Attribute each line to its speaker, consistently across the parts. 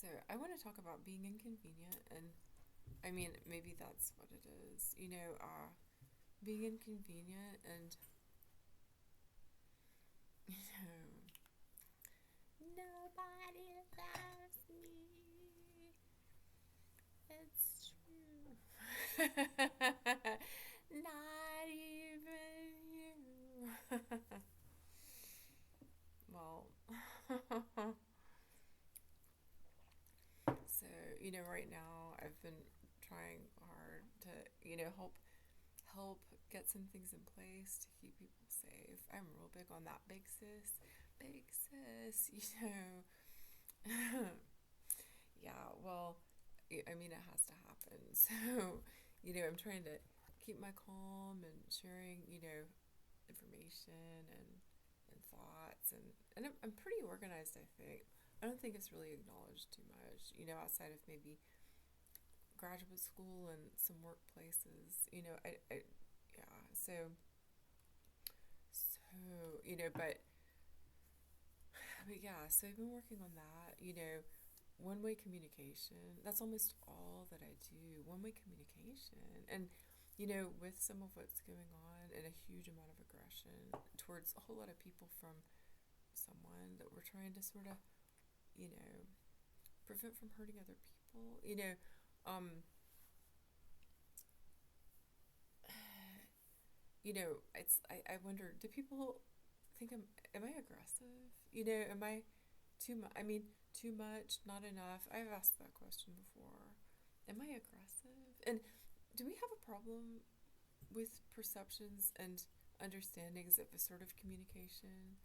Speaker 1: So I want to talk about being inconvenient, and I mean, maybe that's what it is. Being inconvenient, and you nobody loves me. It's true. Not even you. Well, so right now I've been trying hard to help get some things in place to keep people safe. I'm real big on that, big sis. Yeah. Well, I mean, it has to happen. So, I'm trying to keep my calm and sharing, information and thoughts, and I'm pretty organized, I think. I don't think it's really acknowledged too much, outside of maybe graduate school and some workplaces. Yeah. But yeah, so I've been working on that, one way communication. That's almost all that I do, one way communication. And, with some of what's going on and a huge amount of aggression towards a whole lot of people from someone that we're trying to sort of, you know, prevent from hurting other people, um, I wonder, do people think am I aggressive? Am I too much? I mean, too much, not enough. I've asked that question before. Am I aggressive? And do we have a problem with perceptions and understandings of assertive communication?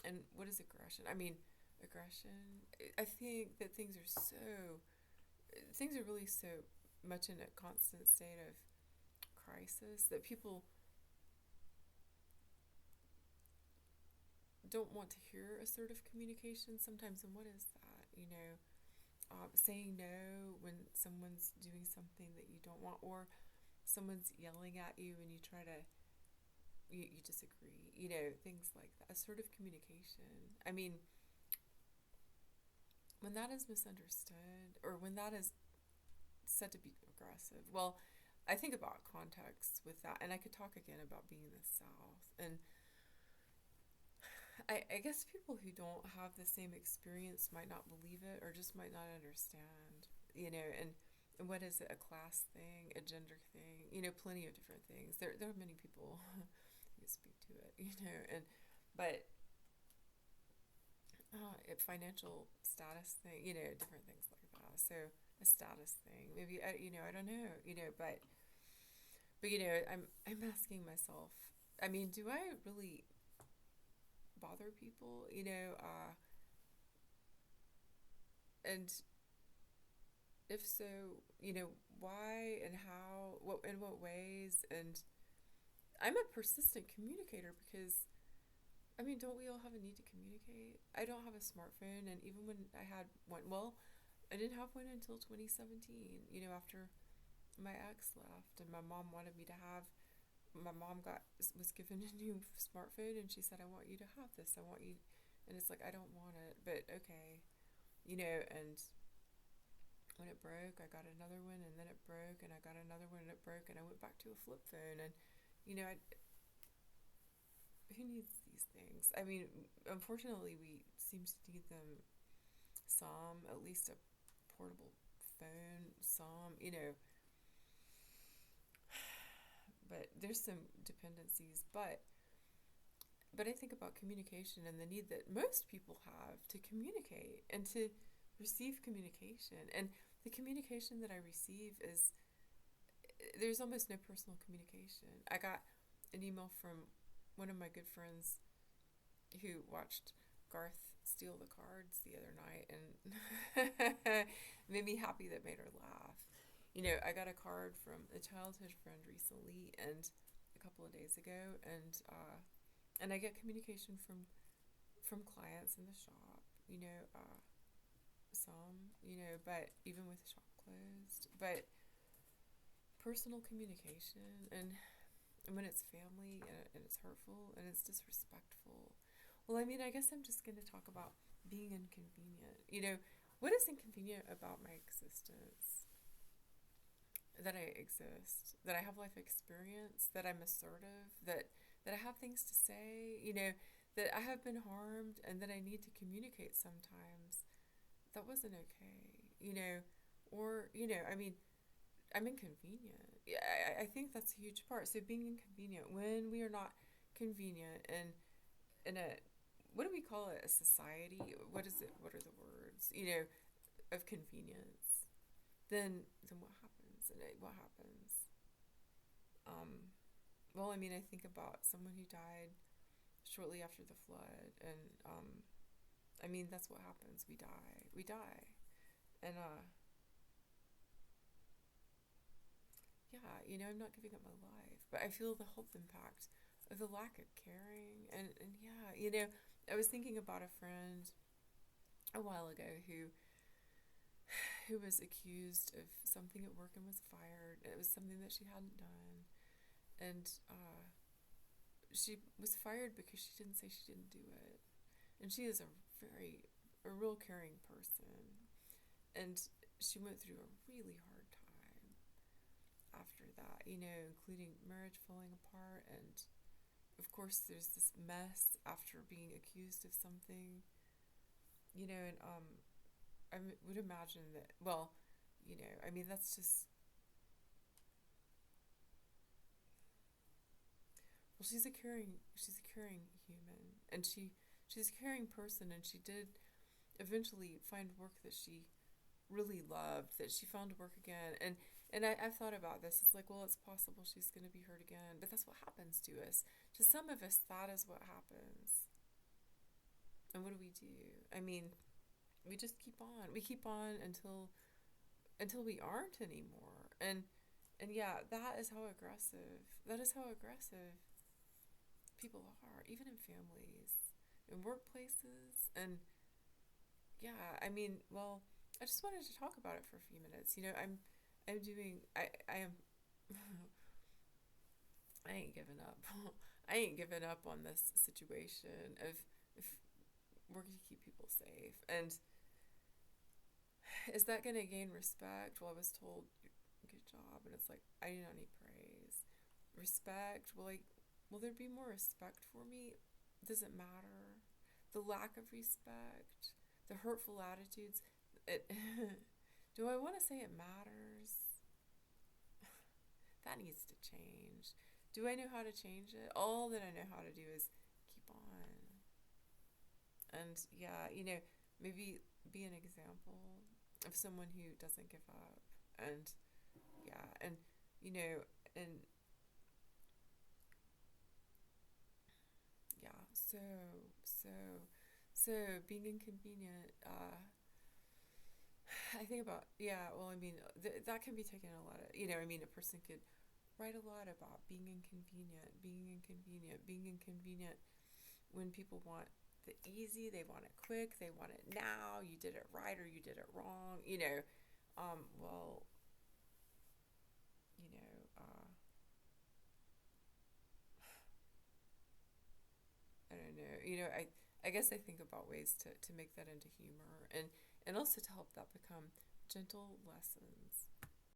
Speaker 1: And what is aggression? I mean, aggression. I think that things are really so much in a constant state of crisis that people don't want to hear assertive communication sometimes. And what is that? Saying no when someone's doing something that you don't want, or someone's yelling at you and you disagree, things like that. Assertive communication. I mean, when that is misunderstood or when that is said to be aggressive, well, I think about context with that, and I could talk again about being in the South. And I guess people who don't have the same experience might not believe it or just might not understand, and what is it, a class thing, a gender thing, plenty of different things. There are many people who speak to it, and but financial status thing, different things like that. So a status thing, maybe, I don't know, but I'm asking myself, I mean, do I really bother people, and if so, why and how, what in what ways? And I'm a persistent communicator because, I mean, don't we all have a need to communicate? I don't have a smartphone, and even when I had one, well, I didn't have one until 2017, after my ex left, and my mom was given a new smartphone, and she said, I want you to have this. I want you, and it's like, I don't want it, but okay, and when it broke, I got another one, and then it broke, and I got another one, and it broke, and I went back to a flip phone, and, who needs these things? I mean, unfortunately, we seem to need them some, at least a portable phone, some, but there's some dependencies. But I think about communication and the need that most people have to communicate and to receive communication. And the communication that I receive is, there's almost no personal communication. I got an email from one of my good friends who watched Garth steal the cards the other night, and made me happy, that made her laugh. I got a card from a childhood friend recently, and a couple of days ago, and I get communication from clients in the shop, some, but even with the shop closed, but personal communication, and when it's family, and it's hurtful and it's disrespectful. Well, I mean, I guess I'm just going to talk about being inconvenient. What is inconvenient about my existence? That I exist, that I have life experience, that I'm assertive, that I have things to say, that I have been harmed and that I need to communicate sometimes. That wasn't okay, or, I mean, I'm inconvenient. Yeah, I think that's a huge part. So being inconvenient when we are not convenient and in a, what do we call it? A society? What is it? What are the words? Of convenience. Then what happens? And what happens? Um, well, I mean, I think about someone who died shortly after the flood, and I mean, that's what happens. We die. We die, and yeah, I'm not giving up my life, but I feel the health impact of the lack of caring, and yeah, I was thinking about a friend a while ago who was accused of something at work and was fired. It was something that she hadn't done, and she was fired because she didn't say she didn't do it. And she is a real caring person. And she went through a really hard time after that, including marriage falling apart. And of course, there's this mess after being accused of something, and I would imagine that, well, I mean, that's just, well, she's a caring human. And she's a caring person, and she did eventually find work that she really loved, that she found work again. And I've thought about this. It's like, well, it's possible she's going to be hurt again, but that's what happens to us. To some of us, that is what happens. And what do we do? I mean, we just keep on. We keep on until we aren't anymore. And yeah, that is how aggressive. That is how aggressive people are, even in families, in workplaces, and yeah. I mean, well, I just wanted to talk about it for a few minutes. I'm doing. I am. I ain't giving up. I ain't giving up on this situation of if working to keep people safe. And is that gonna gain respect? Well, I was told, good job, and it's like I do not need praise. Respect. Will there be more respect for me? Does it matter? The lack of respect, the hurtful attitudes. It. Do I want to say it matters? That needs to change. Do I know how to change it? All that I know how to do is keep on. And yeah, maybe be an example of someone who doesn't give up. And yeah, and you know, and yeah, so so being inconvenient, I think about, yeah, well, I mean, that can be taken a lot of, I mean, a person could write a lot about being inconvenient when people want the easy, they want it quick, they want it now, you did it right or you did it wrong, well, you know, I don't know, I guess I think about ways to make that into humor and also to help that become gentle lessons